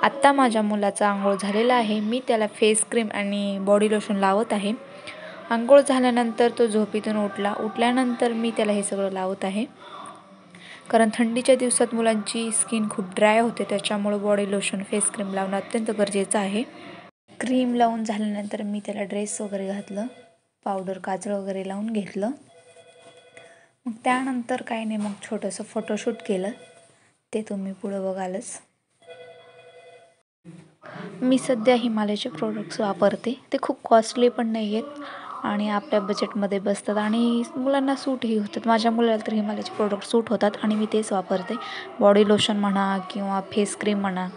आत्ता माझ्या मुलाचा आंघोळ झालेला आहे. मी त्याला फेस क्रीम आणि बॉडी लोशन लावत आहे. आंघोळ झाल्यानंतर तो झोपेतून उठल्यानंतर मी त्याला हे सगळं लावत आहे. कारण थंडीच्या दिवसात मुलांची स्किन खूप ड्राय होते, त्याच्यामुळे बॉडी लोशन फेस क्रीम लावणं अत्यंत गरजेचं आहे. क्रीम लावून झाल्यानंतर मी त्याला ड्रेस वगैरे घातलं, पावडर काजळ वगैरे लावून घेतलं. मग त्यानंतर काही नाही, मग छोटंसं फोटोशूट केलं, ते तुम्ही पुढं बघालच. मी सध्या हिमालयाचे प्रोडक्ट्स वापरते. ते खूप कॉस्टली पण नाही आहेत आणि आपल्या बजेटमध्ये बसतात आणि मुलांना सूटही होतात. माझ्या मुलाला तर हिमालयाचे प्रोडक्ट सूट होतात आणि मी तेच वापरते. बॉडी लोशन म्हणा किंवा फेस क्रीम म्हणा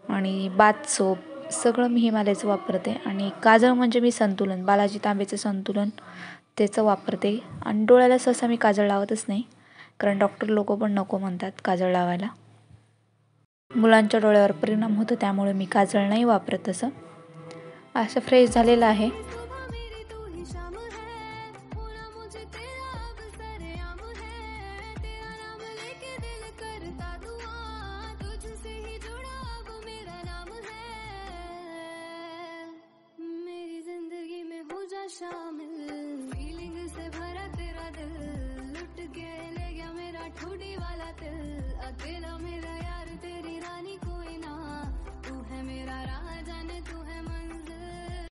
आणि बाथ सोप सगळं मी हिमालयाचं वापरते. आणि काजळ म्हणजे मी संतुलन, बालाजी तांबेचं संतुलन त्याचं वापरते. आणि डोळ्याला सहसा मी काजळ लावतच नाही, कारण डॉक्टर लोक पण नको म्हणतात काजळ लावायला. मुलांच्या डोळ्यावर परिणाम होतो, त्यामुळे मी काजळ नाही वापरत. असं फ्रेश झालेलं आहे. शामिल फीलिंग से भरा तेरा दिल लुट के ले गया मेरा ठुडी वाला दिल अकेला मेरा